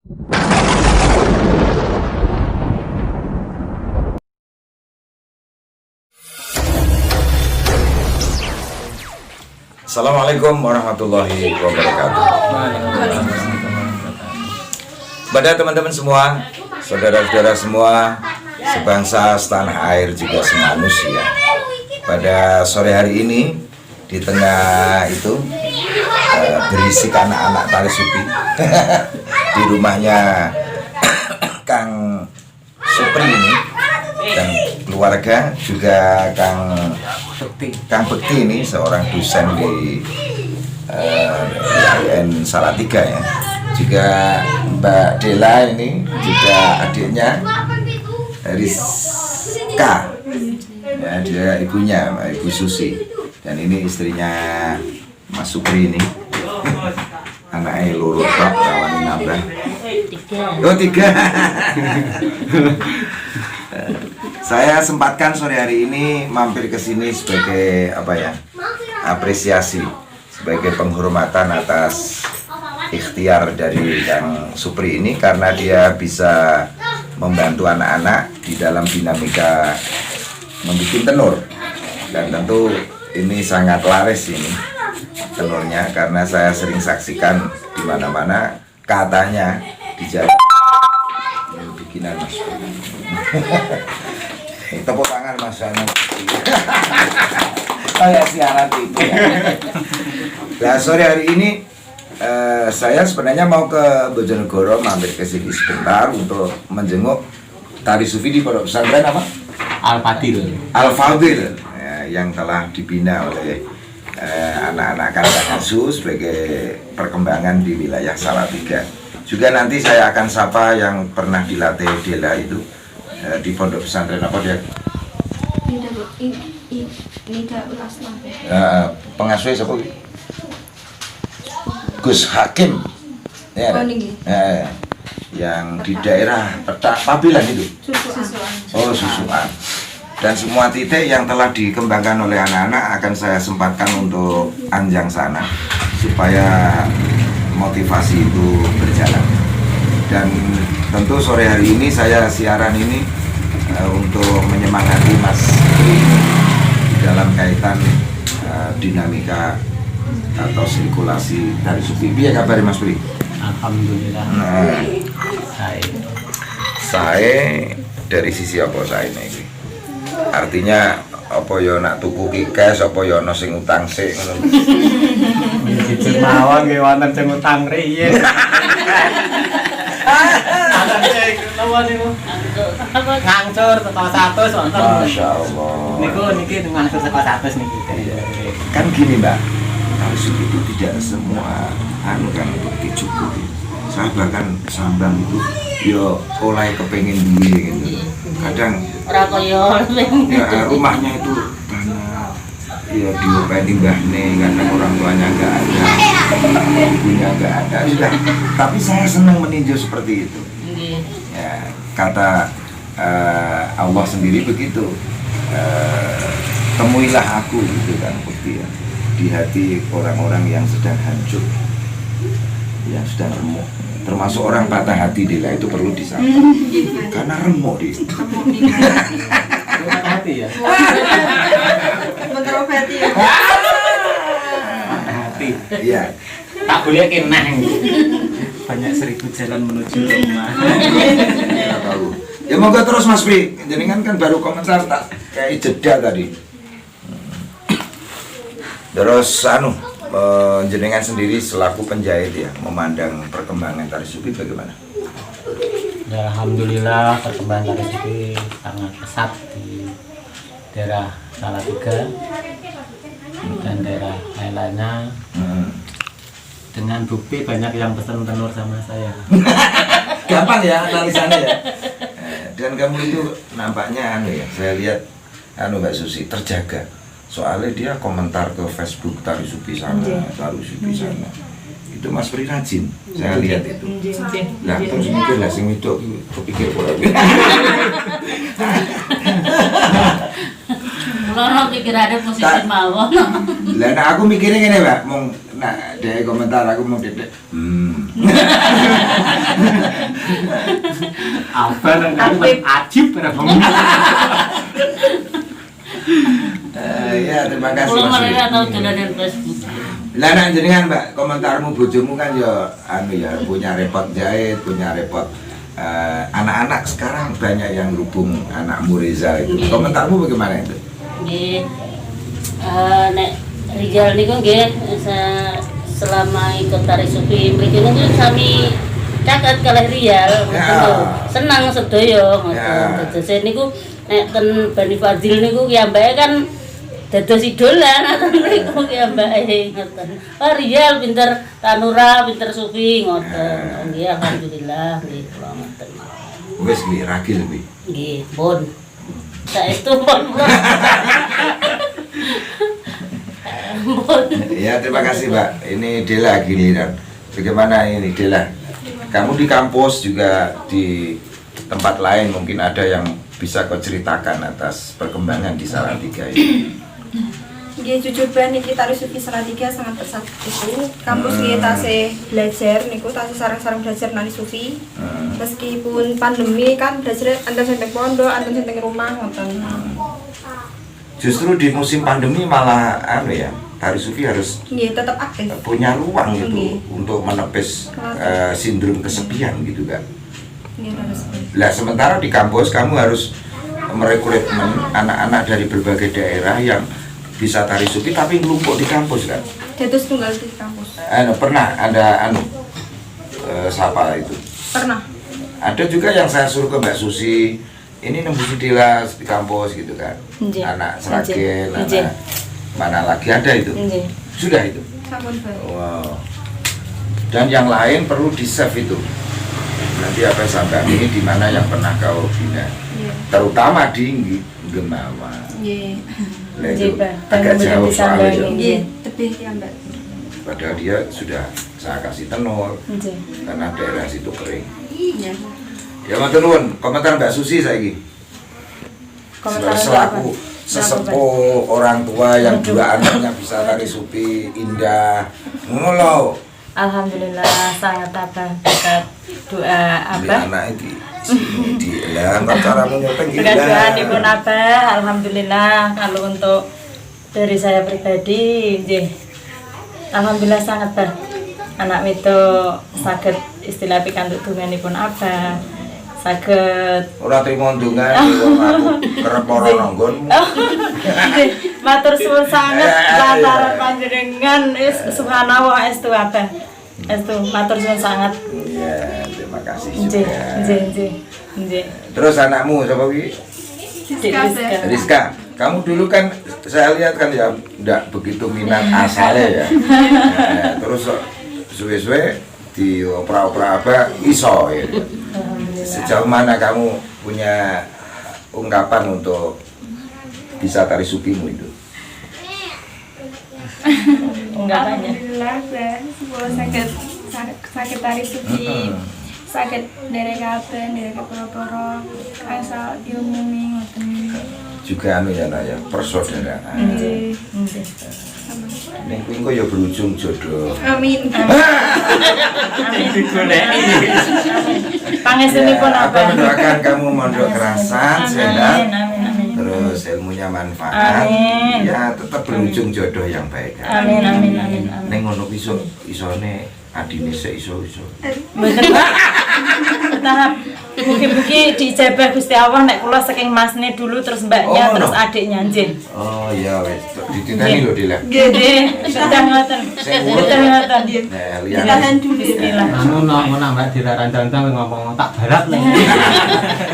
Assalamualaikum warahmatullahi wabarakatuh. Pada teman-teman semua, saudara-saudara semua, sebangsa, setanah air, juga semanusia. Pada sore hari ini, di tengah itu berisik anak-anak tari supi di rumahnya Kang Supri ini dan keluarga, juga Kang Bekti ini seorang dosen di IAIN Salatiga ya. Juga Mbak Dela ini juga adiknya Rizka ya, dia ibunya Ibu Susi, dan ini istrinya Mas Supri ini anaknya loro bab rawani nambah. Oh, 3. Saya sempatkan sore hari ini mampir ke sini sebagai apresiasi, sebagai penghormatan atas ikhtiar dari Kang Supri ini, karena dia bisa membantu anak-anak di dalam dinamika membuat tenur, dan tentu ini sangat laris ini tenurnya, karena saya sering saksikan di mana-mana katanya di jalan bikinan Mas. Tepuk tangan Mas Ana. Kayak siaran itu ya. Nah, sore hari ini saya sebenarnya mau ke Bojonegoro, mampir ke sini sebentar untuk menjenguk tari sufi di pondok pesantren apa? Al-Fadil ya, yang telah dibina oleh anak-anak Karang Khusus sebagai perkembangan di wilayah Salatiga. Juga nanti saya akan sapa yang pernah dilatih Dela itu di pondok pesantren apa dia? Pengasuh siapa? Gus Hakim ya, yang di daerah Pabilan itu. Oh, Susuan. Dan semua titik yang telah dikembangkan oleh anak-anak akan saya sempatkan untuk anjang sana supaya motivasi itu berjalan. Dan tentu sore hari ini saya siaran ini untuk menyemangati Mas Pri di dalam kaitan dinamika atau sirkulasi dari sufi. Piye kabar Mas Pri? Alhamdulillah. Saya dari sisi apa saya ini? Artinya apa ya nak tuku kikes, apa ya ana sing utang sik ngono. Jujur mawon nggih wonten sing utang riye. Ngangsur teko 100 wonten. Masyaallah. Niki ngangsur teko 100 niki. Kan gini Mbak, harus itu tidak semua kan dicukupi. Saya bahkan sambang itu yo oleh kepengen duwe gitu. Kadang ya, rumahnya itu tanah ya diopeni mbahne, kadang orang tuanya nggak ada, ibunya nggak ada, sudah. Tapi saya senang meninjau seperti itu ya, kata Allah sendiri begitu, temuilah aku gitu kan, bukti ya, di hati orang-orang yang sedang hancur, yang sedang remuk. Termasuk orang patah hati Dela itu perlu disapa karena remuk dia. Patah hati ya. Kontroversi ya. Hati. Iya. Tak boleh kenang. Banyak 1000 jalan menuju rumah. Nggak tahu. Ya moga terus Mas Pri. Jenengan kan baru komentar tak kayak jeda tadi. Terus jenengan sendiri selaku penjahit ya, memandang perkembangan tari sufi bagaimana? Ya, alhamdulillah perkembangan tari sufi sangat pesat di daerah Salatiga dan daerah lainnya. Dengan bukti banyak yang pesan tenur sama saya. Gampang ya analisanya ya. Dan kamu itu nampaknya ya, saya lihat Mbak Susi terjaga. Soalnya dia komentar ke Facebook tari sufi sana, tari sufi sana. Itu Mas Pri rajin, saya lihat itu. Nah, terus mikir lah, sing itu kepikir pola. Kalau pikir ada posisi mawon. Lah, aku mikirnya gini Mbak, mau dari komentar aku mau dedek. Apa nang ajib pada kamu. Ya terima kasih Kalau Mas mereka Wi. tahu dolanan Facebook. Lah nang jenengan Mbak, komentarmu bojomu kan ya punya repot jahit, punya repot anak-anak sekarang banyak yang hubung anakmu Reza itu. Iya. Komentarmu bagaimana itu? Nggih. Nek Rizal niku nggih selama ikut tari sufi mriki niku sami caket kalih Rial ngoten Ya. lho. Senang sedaya ngoten. Ya. Dados niku nek ten Bani Fadil niku ki ambake kan dados idola ngoten niku ki ambake ngoten. Oh Rial pinter tanura, pinter sufi ngoten. Nggih alhamdulillah nggih kula ngoten. Wis Wi, ragil Wi. Nggih, pun. Saestu pun. Pun. Ya terima kasih Mbak. Ini Dela giliran. Bagaimana ini Dela? Kamu di kampus juga di tempat lain mungkin ada yang bisa kau ceritakan atas perkembangan di Salatiga ini. Nggih jujur ben iki tari sufi Salatiga sangat pesat itu. Kampus nggih tasih belajar niku tasih sareng-sareng belajar nari sufi. Meskipun pandemi kan belajar antar sampai pondok, antar sampai rumah ngoten. Justru di musim pandemi malah ya, tari sufi harus Nggih tetap aktif. punya ruang gitu Nggih. untuk menepis sindrom kesepian gitu kan. Nggih harus. Lah sementara di kampus kamu harus merekrutmen anak-anak dari berbagai daerah yang bisa tari sufi tapi ngelumpuk di kampus kan. Dados tunggal di kampus. Pernah ada siapa itu? Pernah. Ada juga yang saya suruh ke Mbak Susi, ini nembusi Dilas di kampus gitu kan. Nggih. Anak Sragen, Nggih. anak mana lagi ada itu? Nggih. Sudah itu. Sampun bae. Wow. Dan yang lain perlu di-save itu. Nanti apa sampai ini di mana yang pernah kau bina. Nggih. Terutama di Gemawa. Nggih. Nah, itu Nggih, Pak. Dan agak kemudian jauh soalnya. disambangi. Nggih, tebih ya Mbak. Padahal dia sudah saya kasih tenor Nggih. karena daerah situ kering. Iya. Ya matur nuwun, komentar Mbak Susi saiki. Komentar Selaku apa? sesepuh orang tua yang dua anaknya bisa tari sufi indah. Ngono lho. Alhamdulillah sangat tabah berkat doa Di Abah. anak iki di lah kok cara menyopeng Berkat doa gila. Ibu Abah, alhamdulillah kalau untuk dari saya pribadi, nggih. Alhamdulillah sangat bah. Anak itu saged istilah pikantuk donganipun Abah. Saged Ora trimo ndonga wong aku kerep ora nanggonmu. nggih, matur suwun sanget lantaran panjenengan subhanallah estu Abah. Estu matur suwun sangat. Iya, terima kasih Nggih, juga. nggih. Nggih. Terus anakmu siapa iki? Dik Rizka. Rizka, kamu dulu kan saya lihat kan ya enggak begitu minat asalnya ya. Nah, terus suwe-suwe di opera-opera apa iso ya. Alhamdulillah. Sejauh mana kamu punya ungkapan untuk bisa tari sufimu itu? Enggak banyak. Alhamdulillah, Mbak. Sebuah sakit tari sufi. Sakit dari kabeh, dari poro-poro. Asal diumumi ngoten. Juga anu ya nak ya persaudaraan. Nggih. Nggih. Ning kuwi engko ya berujung jodoh. Amin. Digoleki. Pangestunipun Ya, Abah. aku mendoakan kamu mondok kerasan, sehat, Amin, amin, amin. terus ilmunya manfaat. Amin. Ya tetap berujung jodoh yang baik. Kan? Amin, amin, amin, amin. Neng ngono iso isone adine sik iso. Mboten Pak. Bertahap. Mugi-mugi dijabah Gusti Allah nek kula saking masne dulu terus mbaknya Oh, terus no. adiknya nggih. Oh iya wis, dititeni lho Dila. Nggih, sudah ngoten. Sing Sudah ngoten. Nah, Ditahan lihat. dulu. Bismillah. Anu nambah dirarandang ngomong tak barat lho.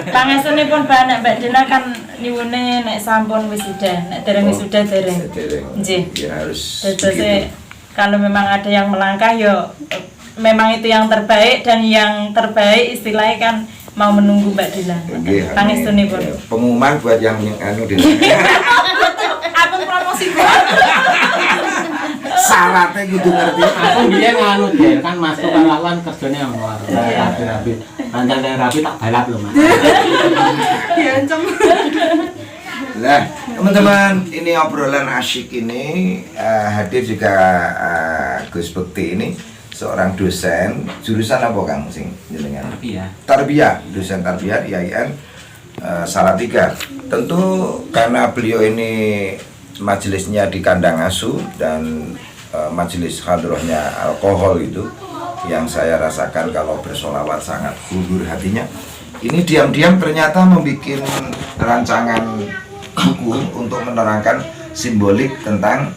Pangestunipun Pak nek Mbak Dina kan niwune nek sampun wisuda, nek dereng wisuda dereng. Nggih. Ya harus. Terus begitu. kalau memang ada yang melangkah ya memang itu yang terbaik dan yang terbaik istilahnya kan mau menunggu Mbak Dila. Nggih, amin. Pangestunipun. Ya, pengumuman buat yang anu Dila. Apa promosi Syaratnya gitu ngerti. Aku biyen nganu Del kan masuk kalawan kerjane yang luar. Rapi-rapi. Lancar rapi tak balap lho Mas. diancam? Nah, teman-teman, ini obrolan asyik ini hadir juga Gus Bekti ini seorang dosen jurusan apa Kang sing jenengan? Tarbiyah. Tarbiyah, dosen tarbiyah IAIN Salatiga. Tentu karena beliau ini majelisnya di kandang asuh dan majelis hadrohnya alkohol itu yang saya rasakan kalau bersolawat sangat gugur hatinya. Ini diam-diam ternyata membuat rancangan buku untuk menerangkan simbolik tentang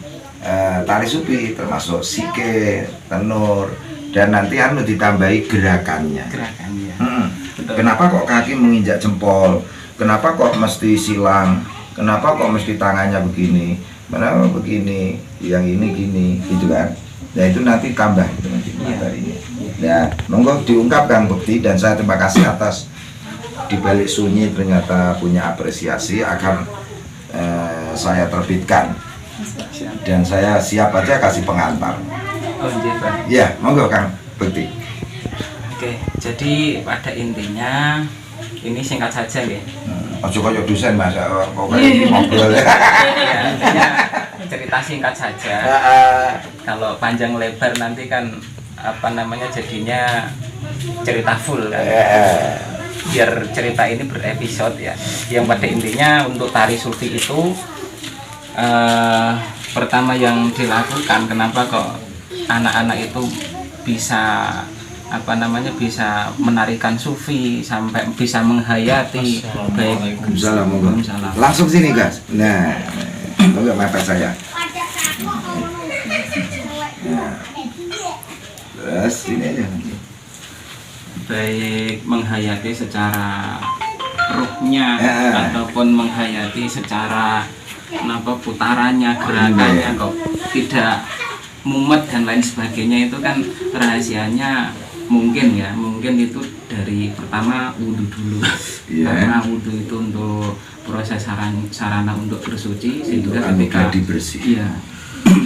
tari sufi, termasuk sike, tenur, dan nanti ditambahi gerakannya. Kenapa kok kaki menginjak jempol? Kenapa kok mesti silang? Kenapa kok mesti tangannya begini? Kenapa begini? Yang ini gini, gitu kan? Nah itu nanti tambah itu nanti materinya. Ya, monggo diungkapkan bukti dan saya terima kasih atas dibalik sunyi ternyata punya apresiasi akan saya terbitkan dan saya siap aja kasih pengantar. Oh, Pak. Ya, monggo Kang Bekti. Oke, jadi pada intinya ini singkat saja ya. Ojo koyo dosen Mas, pokoknya ini ngobrol. Ya, intinya cerita singkat saja. Kalau panjang lebar nanti kan jadinya cerita full kan. Biar cerita ini berepisode ya. Yang pada intinya untuk tari sufi itu pertama yang dilakukan, kenapa kok anak-anak itu bisa bisa menarikan sufi sampai bisa menghayati. Baik, Waalaikumsalam. Langsung sini guys. Nah, monggo mepet saya. Nah. Terus ini aja. Baik menghayati secara ruhnya ataupun menghayati secara putarannya, gerakannya kok tidak mumet dan lain sebagainya, itu kan rahasianya mungkin itu dari pertama wudhu dulu. Karena wudhu itu untuk proses sarana untuk bersuci, sehingga ketika bersih. Iya,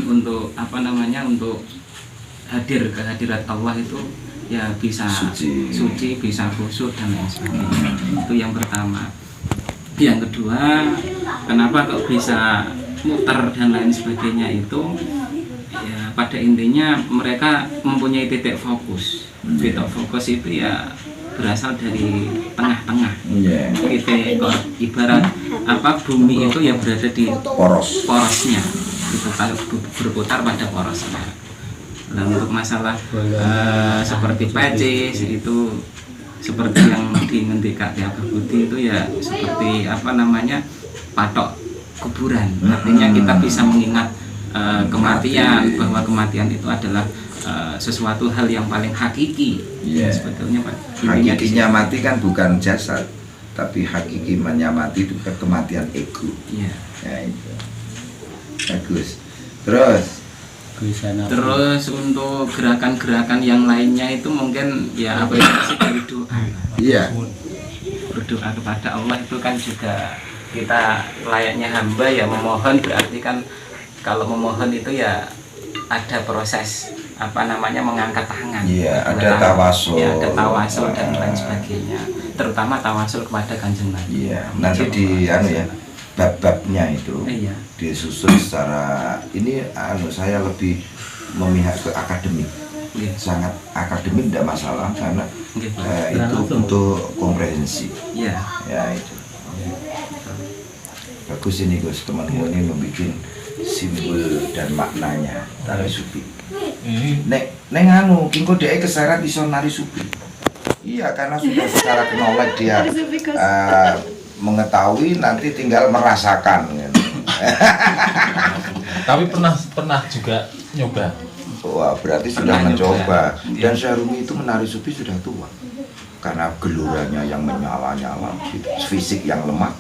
untuk untuk hadir ke hadirat Allah itu ya bisa suci, bisa khusyuk dan lain sebagainya. Itu yang pertama. Yang kedua, kenapa kok bisa muter dan lain sebagainya itu ya pada intinya mereka mempunyai titik fokus. Titik fokus itu ya berasal dari tengah-tengah. Titik ibarat bumi itu ya berada di porosnya. Itu kalau berputar pada porosnya. Nah, untuk masalah seperti pecis itu seperti yang dingendika di Abah Budi itu ya seperti patok kuburan. Artinya kita bisa mengingat kematian, bahwa kematian itu adalah sesuatu hal yang paling hakiki. Sebetulnya Pak. Hakikinya mati kan bukan jasad, tapi hakikimnya mati itu kematian ego. Ya itu. Bagus. Terus untuk gerakan-gerakan yang lainnya itu mungkin ya apresiasi dari doa. Iya. Berdoa kepada Allah itu kan juga kita layaknya hamba ya memohon, berarti kan kalau memohon itu ya ada proses mengangkat tangan. Iya, ada tawasul. Ya, ada tawasul dan lain sebagainya. Terutama tawasul kepada Kanjeng Nabi. Iya, nanti di bab-babnya itu disusun secara ini saya lebih memihak ke akademik. Sangat akademik tidak masalah karena itu untuk komprehensi. Ya itu. Bagus ini Gus, teman-teman ini membuat simbol dan maknanya tari sufi. Nek kingko dhek keseret iso nari sufi. Iya, karena sudah secara knowledge dia mengetahui, nanti tinggal merasakan. Tapi pernah juga nyoba. Wah, berarti sudah mencoba. Dan Syarumi itu menari sufi sudah tua. Karena geloranya yang menyala-nyala, fisik yang lemah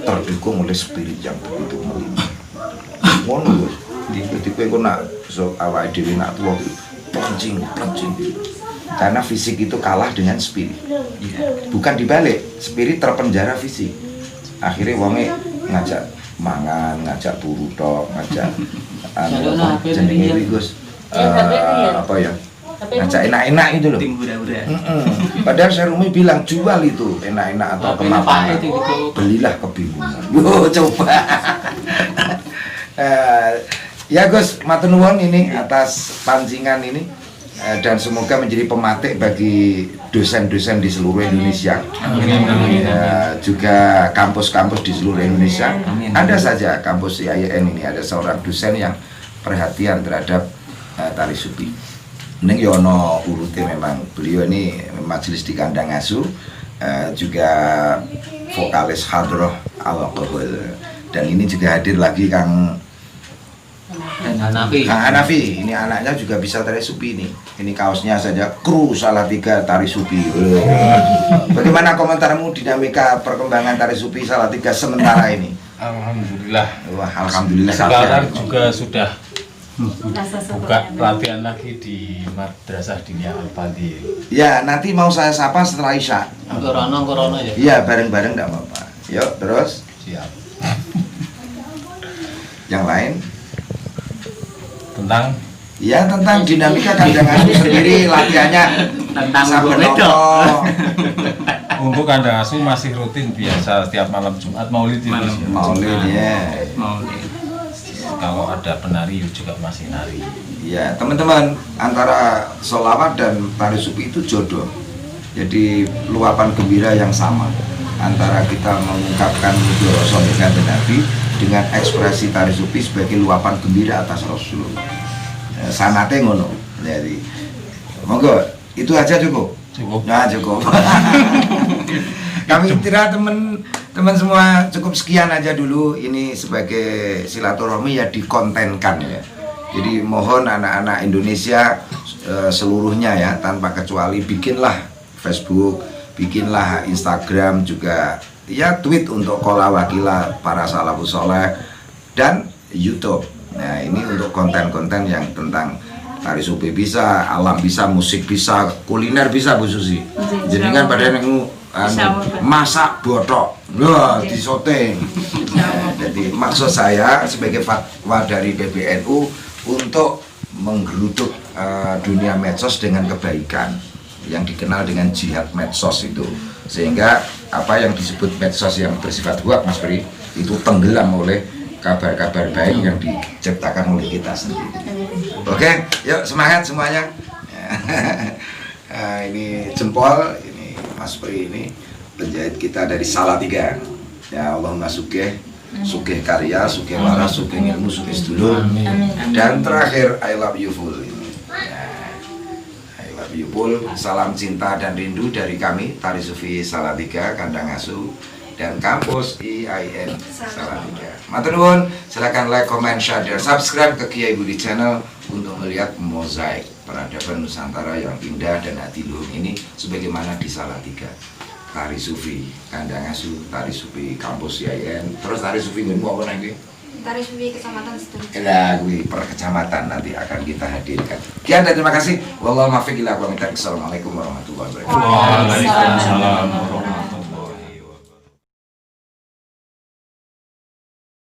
terdukung oleh spirit yang begitu melimpah. Ngono, jadi kowe nak awake dhewe nak tua pancing. Karena fisik itu kalah dengan spirit. Bukan dibalik, spirit terpenjara fisik. Akhirnya wonge ngajak mangan, ngajak buru tok, ngajak jenenge Gus. Ngajak enak-enak itu loh. Padahal Syarumi bilang jual itu enak-enak atau kemapanan. Belilah kebingungan. Coba. Ya Gus, matur nuwun ini atas pancingan ini. dan semoga menjadi pematik bagi dosen-dosen di seluruh Indonesia. Juga kampus-kampus di seluruh Indonesia. Ada saja kampus IAIN ini ada seorang dosen yang perhatian terhadap tari sufi. Neng Yono urute memang beliau ini majelis di Kandang Asu, juga vokalis hadroh al-qabul, dan ini juga hadir lagi Kang Hanafi. Ini anaknya juga bisa tari sufi nih. Ini kaosnya saja kru Salatiga tari sufi. Bagaimana komentarmu dinamika perkembangan tari sufi Salatiga sementara ini? Alhamdulillah. Wah, alhamdulillah. Sekarang juga sudah buka latihan lagi di Madrasah Dinia Al-Fadil. Ya, nanti mau saya sapa setelah Isya. Corona ya. Iya, bareng-bareng enggak apa-apa. Yuk, terus. Siap. Yang lain? Tentang Ya, tentang dinamika Kandang Asu sendiri latihannya Tentang saben Bomedo. nopo. untuk Kandang Asu masih rutin biasa setiap malam Jumat Maulid itu. Maulid ya. Maulid. Kalau ada penari juga masih nari. Ya, teman-teman, antara sholawat dan tari sufi itu jodoh. Jadi luapan gembira yang sama antara kita mengungkapkan Rasul dan Nabi dengan ekspresi tari sufi sebagai luapan gembira atas Rasulullah. Sanate ngono. Jadi monggo, itu aja cukup. Cukup. Nah, cukup. Kami kira teman-teman semua cukup sekian aja dulu, ini sebagai silaturahmi ya, dikontenkan ya. Jadi mohon anak-anak Indonesia seluruhnya ya, tanpa kecuali bikinlah Facebook, bikinlah Instagram juga, ya tweet untuk kola wakila para salafus soleh, dan YouTube. Nah ini untuk konten-konten yang tentang tari sufi bisa, alam bisa, musik bisa, kuliner bisa Bu Susi. Jadi kan pada yang masak botok, wah disoting. Nah, jadi maksud saya sebagai fatwa dari PBNU untuk menggeruduk dunia medsos dengan kebaikan yang dikenal dengan jihad medsos itu, sehingga apa yang disebut medsos yang bersifat hoax Mas Pri itu tenggelam oleh kabar-kabar baik yang diciptakan oleh kita sendiri. Oke, yuk semangat semuanya. Ini jempol, ini Mas Pri ini penjahit kita dari Salatiga. Ya Allahumma sugih, sugih karya, sugih waras, sugih ilmu, sugih sedulur. Dan terakhir I love you full ini. Ya, I love you full. Salam cinta dan rindu dari kami Tari Sufi Salatiga, Kandang Asu dan kampus IAIN Salatiga. Matur nuwun, silakan like, comment, share, dan subscribe ke Kiai Budi Channel untuk melihat mozaik peradaban Nusantara yang indah dan hadiluhung ini sebagaimana di Salatiga. Tari Sufi Kandang Asu, Tari Sufi kampus IAIN, terus Tari Sufi ngomong apa lagi? Tari sufi kecamatan Sidoarjo. Nah, per kecamatan nanti akan kita hadirkan. Sekian dan terima kasih. Wallahu muwaffiq ila aqwamit thoriq. Assalamualaikum warahmatullahi wabarakatuh. Waalaikumsalam.